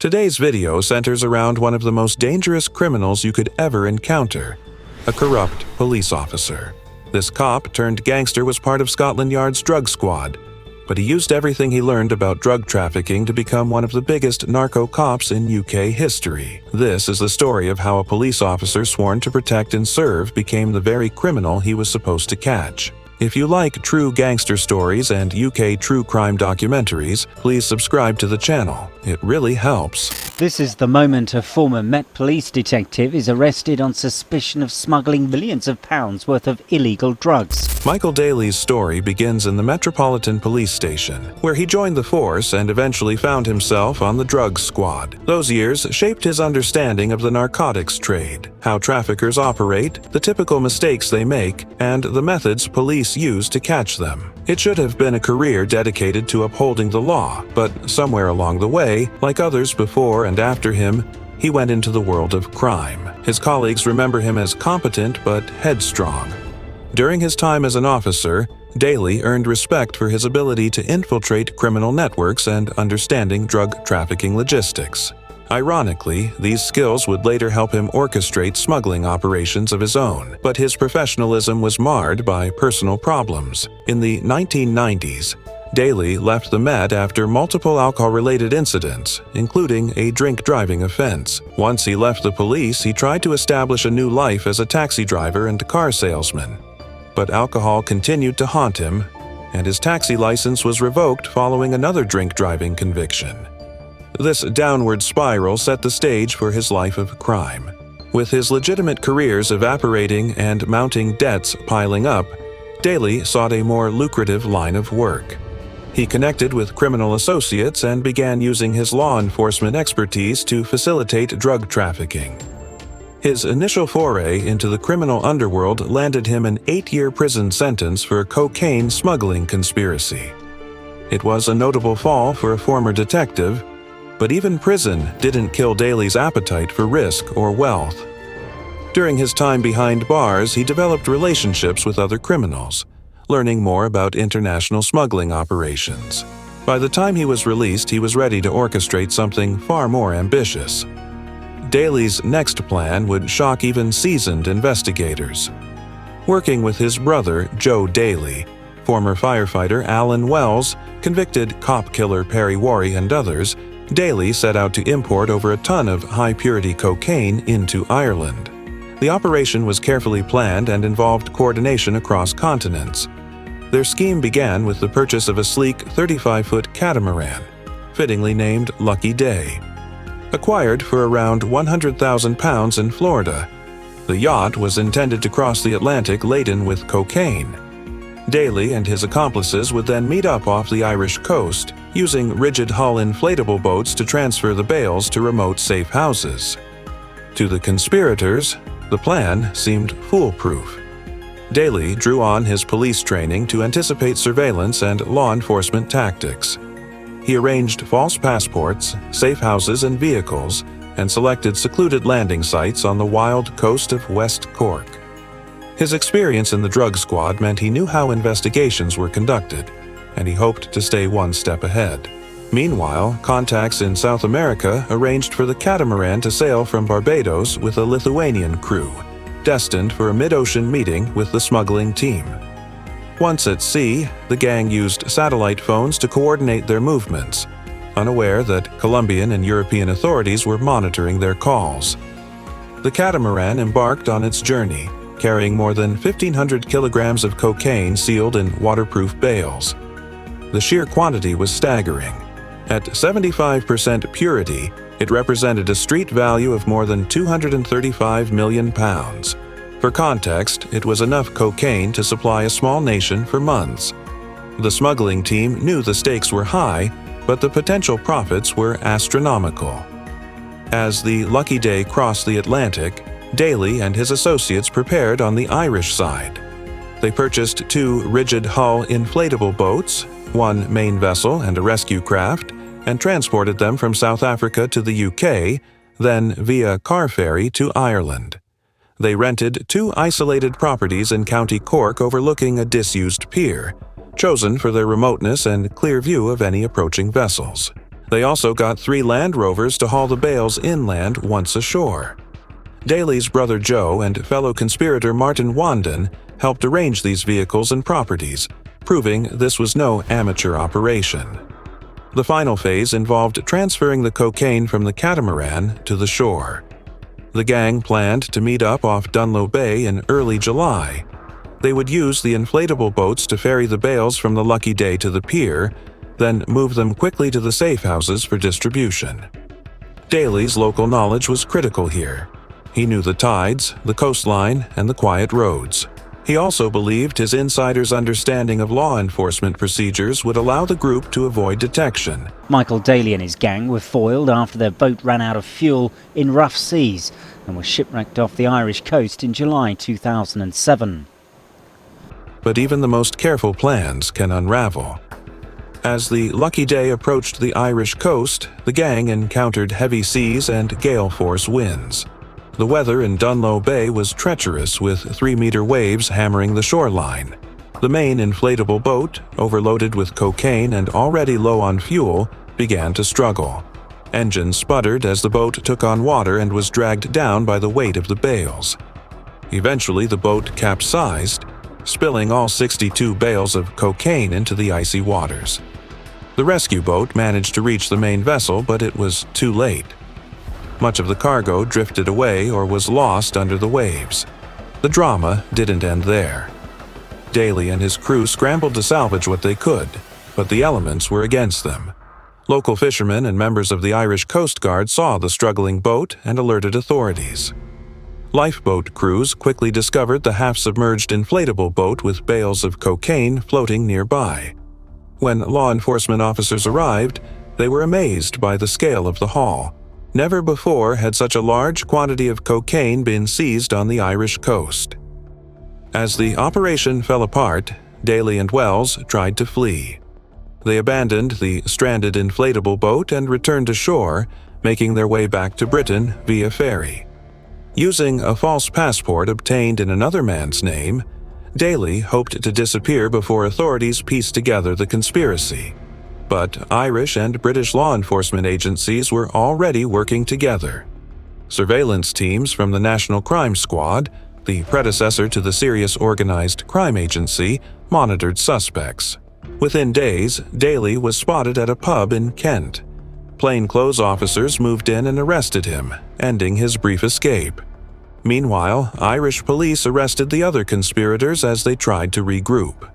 Today's video centers around one of the most dangerous criminals you could ever encounter, a corrupt police officer. This cop-turned-gangster was part of Scotland Yard's drug squad, but he used everything he learned about drug trafficking to become one of the biggest narco cops in UK history. This is the story of how a police officer sworn to protect and serve became the very criminal he was supposed to catch. If you like true gangster stories and UK true crime documentaries, please subscribe to the channel. It really helps. This is the moment a former Met Police detective is arrested on suspicion of smuggling millions of pounds worth of illegal drugs. Michael Daly's story begins in the Metropolitan Police Station, where he joined the force and eventually found himself on the drugs squad. Those years shaped his understanding of the narcotics trade, how traffickers operate, the typical mistakes they make, and the methods police use to catch them. It should have been a career dedicated to upholding the law, but somewhere along the way, like others before and after him, he went into the world of crime. His colleagues remember him as competent but headstrong. During his time as an officer, Daly earned respect for his ability to infiltrate criminal networks and understanding drug trafficking logistics. Ironically, these skills would later help him orchestrate smuggling operations of his own, but his professionalism was marred by personal problems. In the 1990s, Daly left the Met after multiple alcohol-related incidents, including a drink-driving offense. Once he left the police, he tried to establish a new life as a taxi driver and car salesman. But alcohol continued to haunt him, and his taxi license was revoked following another drink-driving conviction. This downward spiral set the stage for his life of crime. With his legitimate careers evaporating and mounting debts piling up, Daly sought a more lucrative line of work. He connected with criminal associates and began using his law enforcement expertise to facilitate drug trafficking. His initial foray into the criminal underworld landed him an 8-year prison sentence for a cocaine smuggling conspiracy. It was a notable fall for a former detective, but even prison didn't kill Daly's appetite for risk or wealth. During his time behind bars, he developed relationships with other criminals, learning more about international smuggling operations. By the time he was released, he was ready to orchestrate something far more ambitious. Daly's next plan would shock even seasoned investigators. Working with his brother, Joe Daly, former firefighter Alan Wells, convicted cop killer Perry Worry, and others, Daly set out to import over a ton of high-purity cocaine into Ireland. The operation was carefully planned and involved coordination across continents. Their scheme began with the purchase of a sleek 35-foot catamaran, fittingly named Lucky Day. Acquired for around £100,000 in Florida, the yacht was intended to cross the Atlantic laden with cocaine. Daly and his accomplices would then meet up off the Irish coast, using rigid-hull inflatable boats to transfer the bales to remote safe houses. To the conspirators, the plan seemed foolproof. Daly drew on his police training to anticipate surveillance and law enforcement tactics. He arranged false passports, safe houses and vehicles, and selected secluded landing sites on the wild coast of West Cork. His experience in the drug squad meant he knew how investigations were conducted, and he hoped to stay one step ahead. Meanwhile, contacts in South America arranged for the catamaran to sail from Barbados with a Lithuanian crew, destined for a mid-ocean meeting with the smuggling team. Once at sea, the gang used satellite phones to coordinate their movements, unaware that Colombian and European authorities were monitoring their calls. The catamaran embarked on its journey, carrying more than 1,500 kilograms of cocaine sealed in waterproof bales. The sheer quantity was staggering. At 75% purity, it represented a street value of more than £235 million. For context, it was enough cocaine to supply a small nation for months. The smuggling team knew the stakes were high, but the potential profits were astronomical. As the Lucky Day crossed the Atlantic, Daly and his associates prepared on the Irish side. They purchased 2 rigid-hull inflatable boats, 1 main vessel and a rescue craft, and transported them from South Africa to the UK, then via car ferry to Ireland. They rented 2 isolated properties in County Cork overlooking a disused pier, chosen for their remoteness and clear view of any approaching vessels. They also got 3 Land Rovers to haul the bales inland once ashore. Daly's brother Joe and fellow conspirator Martin Wandin helped arrange these vehicles and properties, proving this was no amateur operation. The final phase involved transferring the cocaine from the catamaran to the shore. The gang planned to meet up off Dunloe Bay in early July. They would use the inflatable boats to ferry the bales from the Lucky Day to the pier, then move them quickly to the safe houses for distribution. Daly's local knowledge was critical here. He knew the tides, the coastline, and the quiet roads. He also believed his insider's understanding of law enforcement procedures would allow the group to avoid detection. Michael Daly and his gang were foiled after their boat ran out of fuel in rough seas and were shipwrecked off the Irish coast in July 2007. But even the most careful plans can unravel. As the Lucky Day approached the Irish coast, the gang encountered heavy seas and gale force winds. The weather in Dunloe Bay was treacherous, with 3-meter waves hammering the shoreline. The main inflatable boat, overloaded with cocaine and already low on fuel, began to struggle. Engines sputtered as the boat took on water and was dragged down by the weight of the bales. Eventually, the boat capsized, spilling all 62 bales of cocaine into the icy waters. The rescue boat managed to reach the main vessel, but it was too late. Much of the cargo drifted away or was lost under the waves. The drama didn't end there. Daly and his crew scrambled to salvage what they could, but the elements were against them. Local fishermen and members of the Irish Coast Guard saw the struggling boat and alerted authorities. Lifeboat crews quickly discovered the half-submerged inflatable boat with bales of cocaine floating nearby. When law enforcement officers arrived, they were amazed by the scale of the haul. Never before had such a large quantity of cocaine been seized on the Irish coast. As the operation fell apart, Daly and Wells tried to flee. They abandoned the stranded inflatable boat and returned to shore, making their way back to Britain via ferry. Using a false passport obtained in another man's name, Daly hoped to disappear before authorities pieced together the conspiracy. But Irish and British law enforcement agencies were already working together. Surveillance teams from the National Crime Squad, the predecessor to the Serious Organised Crime Agency, monitored suspects. Within days, Daly was spotted at a pub in Kent. Plainclothes officers moved in and arrested him, ending his brief escape. Meanwhile, Irish police arrested the other conspirators as they tried to regroup.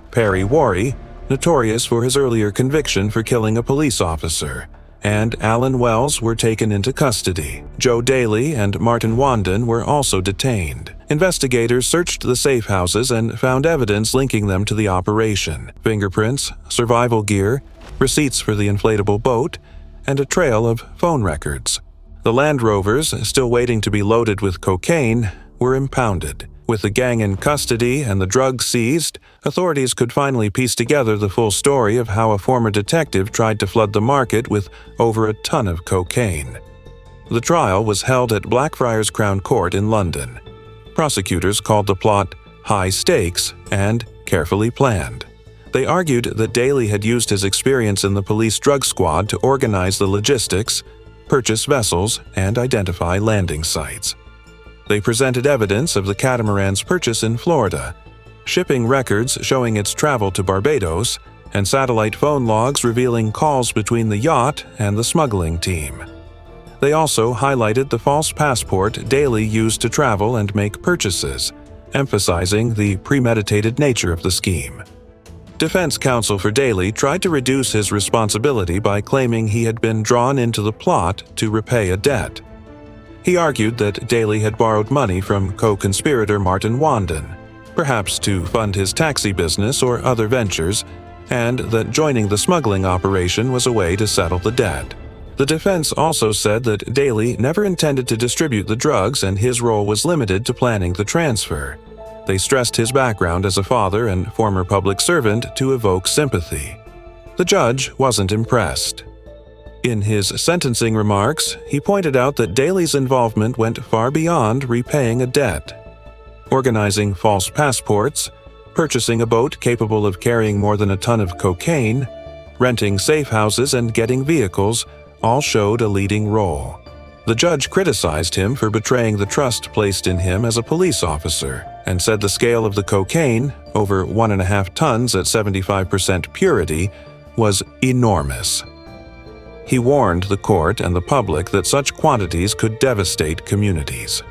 Perry Worry, notorious for his earlier conviction for killing a police officer, and Alan Wells were taken into custody. Joe Daly and Martin Wandin were also detained. Investigators searched the safe houses and found evidence linking them to the operation: fingerprints, survival gear, receipts for the inflatable boat, and a trail of phone records. The Land Rovers, still waiting to be loaded with cocaine, were impounded. With the gang in custody and the drugs seized, authorities could finally piece together the full story of how a former detective tried to flood the market with over a ton of cocaine. The trial was held at Blackfriars Crown Court in London. Prosecutors called the plot high stakes and carefully planned. They argued that Daly had used his experience in the police drug squad to organize the logistics, purchase vessels, and identify landing sites. They presented evidence of the catamaran's purchase in Florida, shipping records showing its travel to Barbados, and satellite phone logs revealing calls between the yacht and the smuggling team. They also highlighted the false passport Daly used to travel and make purchases, emphasizing the premeditated nature of the scheme. Defense counsel for Daly tried to reduce his responsibility by claiming he had been drawn into the plot to repay a debt. He argued that Daly had borrowed money from co-conspirator Martin Wandin, perhaps to fund his taxi business or other ventures, and that joining the smuggling operation was a way to settle the debt. The defense also said that Daly never intended to distribute the drugs and his role was limited to planning the transfer. They stressed his background as a father and former public servant to evoke sympathy. The judge wasn't impressed. In his sentencing remarks, he pointed out that Daly's involvement went far beyond repaying a debt. Organizing false passports, purchasing a boat capable of carrying more than a ton of cocaine, renting safe houses, and getting vehicles all showed a leading role. The judge criticized him for betraying the trust placed in him as a police officer and said the scale of the cocaine, over 1.5 tons at 75% purity, was enormous. He warned the court and the public that such quantities could devastate communities.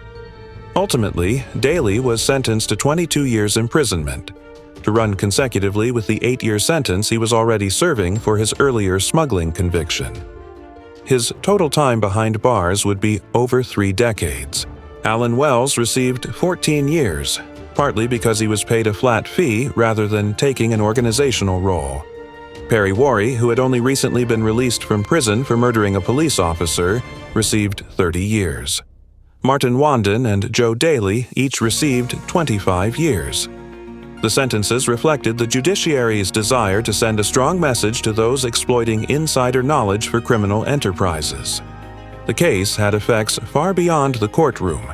Ultimately, Daly was sentenced to 22 years imprisonment, to run consecutively with the 8-year sentence he was already serving for his earlier smuggling conviction. His total time behind bars would be over 3 decades. Alan Wells received 14 years, partly because he was paid a flat fee rather than taking an organizational role. Perry Worry, who had only recently been released from prison for murdering a police officer, received 30 years. Martin Wandin and Joe Daly each received 25 years. The sentences reflected the judiciary's desire to send a strong message to those exploiting insider knowledge for criminal enterprises. The case had effects far beyond the courtroom.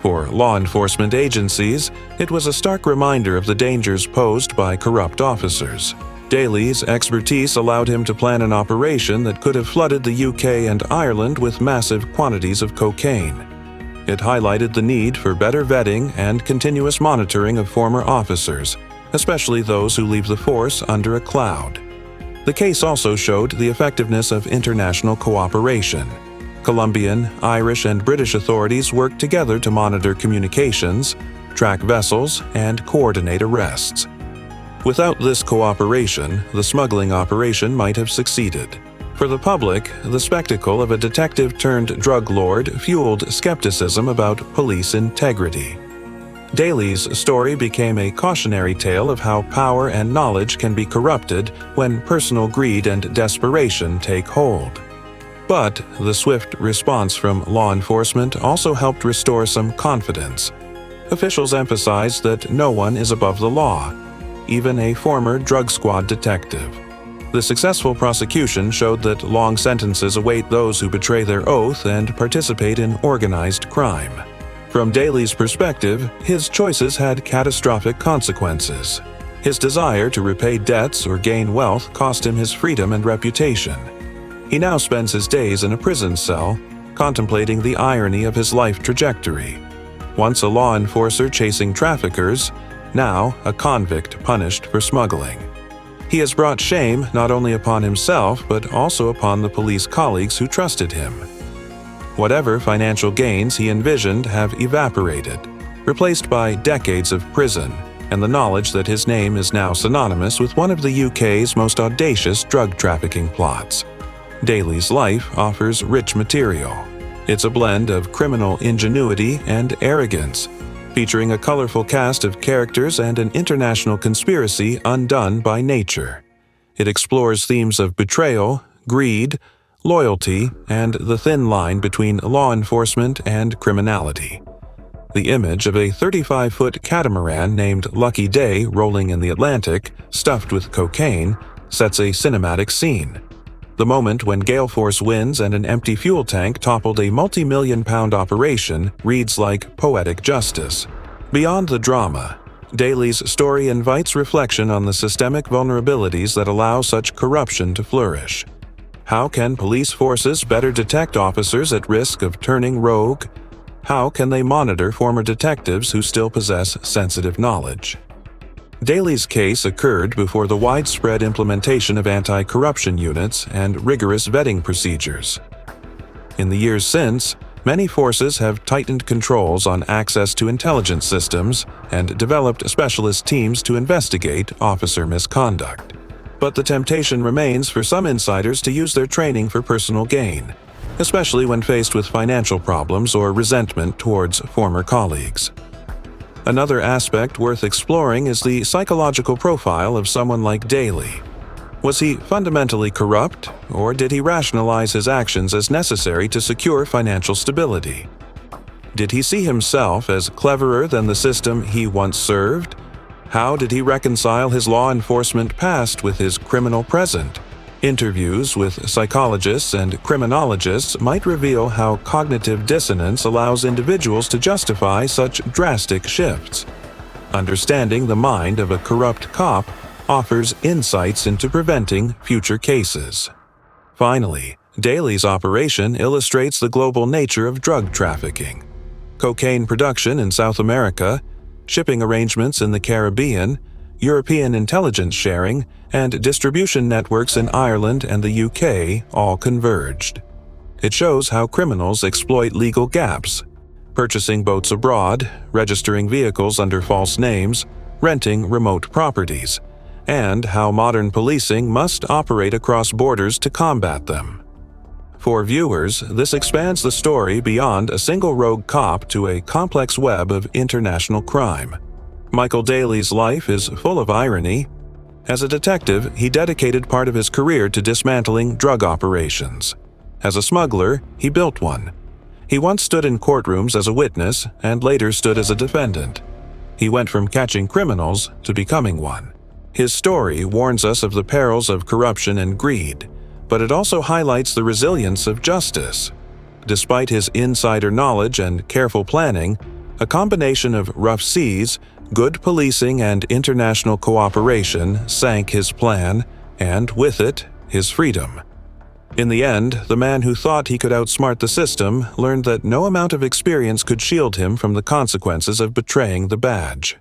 For law enforcement agencies, it was a stark reminder of the dangers posed by corrupt officers. Daly's expertise allowed him to plan an operation that could have flooded the UK and Ireland with massive quantities of cocaine. It highlighted the need for better vetting and continuous monitoring of former officers, especially those who leave the force under a cloud. The case also showed the effectiveness of international cooperation. Colombian, Irish, and British authorities worked together to monitor communications, track vessels, and coordinate arrests. Without this cooperation, the smuggling operation might have succeeded. For the public, the spectacle of a detective-turned-drug lord fueled skepticism about police integrity. Daly's story became a cautionary tale of how power and knowledge can be corrupted when personal greed and desperation take hold. But the swift response from law enforcement also helped restore some confidence. Officials emphasized that no one is above the law, even a former drug squad detective. The successful prosecution showed that long sentences await those who betray their oath and participate in organized crime. From Daly's perspective, his choices had catastrophic consequences. His desire to repay debts or gain wealth cost him his freedom and reputation. He now spends his days in a prison cell, contemplating the irony of his life trajectory. Once a law enforcer chasing traffickers, now a convict punished for smuggling. He has brought shame not only upon himself but also upon the police colleagues who trusted him. Whatever financial gains he envisioned have evaporated, replaced by decades of prison and the knowledge that his name is now synonymous with one of the UK's most audacious drug trafficking plots. Daly's life offers rich material. It's a blend of criminal ingenuity and arrogance, featuring a colorful cast of characters and an international conspiracy undone by nature. It explores themes of betrayal, greed, loyalty, and the thin line between law enforcement and criminality. The image of a 35-foot catamaran named Lucky Day rolling in the Atlantic, stuffed with cocaine, sets a cinematic scene. The moment when gale force winds and an empty fuel tank toppled a multi-million-pound operation reads like poetic justice. Beyond the drama, Daly's story invites reflection on the systemic vulnerabilities that allow such corruption to flourish. How can police forces better detect officers at risk of turning rogue? How can they monitor former detectives who still possess sensitive knowledge? Daly's case occurred before the widespread implementation of anti-corruption units and rigorous vetting procedures. In the years since, many forces have tightened controls on access to intelligence systems and developed specialist teams to investigate officer misconduct. But the temptation remains for some insiders to use their training for personal gain, especially when faced with financial problems or resentment towards former colleagues. Another aspect worth exploring is the psychological profile of someone like Daly. Was he fundamentally corrupt, or did he rationalize his actions as necessary to secure financial stability? Did he see himself as cleverer than the system he once served? How did he reconcile his law enforcement past with his criminal present? Interviews with psychologists and criminologists might reveal how cognitive dissonance allows individuals to justify such drastic shifts. Understanding the mind of a corrupt cop offers insights into preventing future cases. Finally, Daly's operation illustrates the global nature of drug trafficking. Cocaine production in South America, shipping arrangements in the Caribbean, European intelligence sharing, and distribution networks in Ireland and the UK all converged. It shows how criminals exploit legal gaps, purchasing boats abroad, registering vehicles under false names, renting remote properties, and how modern policing must operate across borders to combat them. For viewers, this expands the story beyond a single rogue cop to a complex web of international crime. Michael Daly's life is full of irony. As a detective, he dedicated part of his career to dismantling drug operations. As a smuggler, he built one. He once stood in courtrooms as a witness and later stood as a defendant. He went from catching criminals to becoming one. His story warns us of the perils of corruption and greed, but it also highlights the resilience of justice. Despite his insider knowledge and careful planning, a combination of rough seas, good policing, and international cooperation sank his plan, and with it, his freedom. In the end, the man who thought he could outsmart the system learned that no amount of experience could shield him from the consequences of betraying the badge.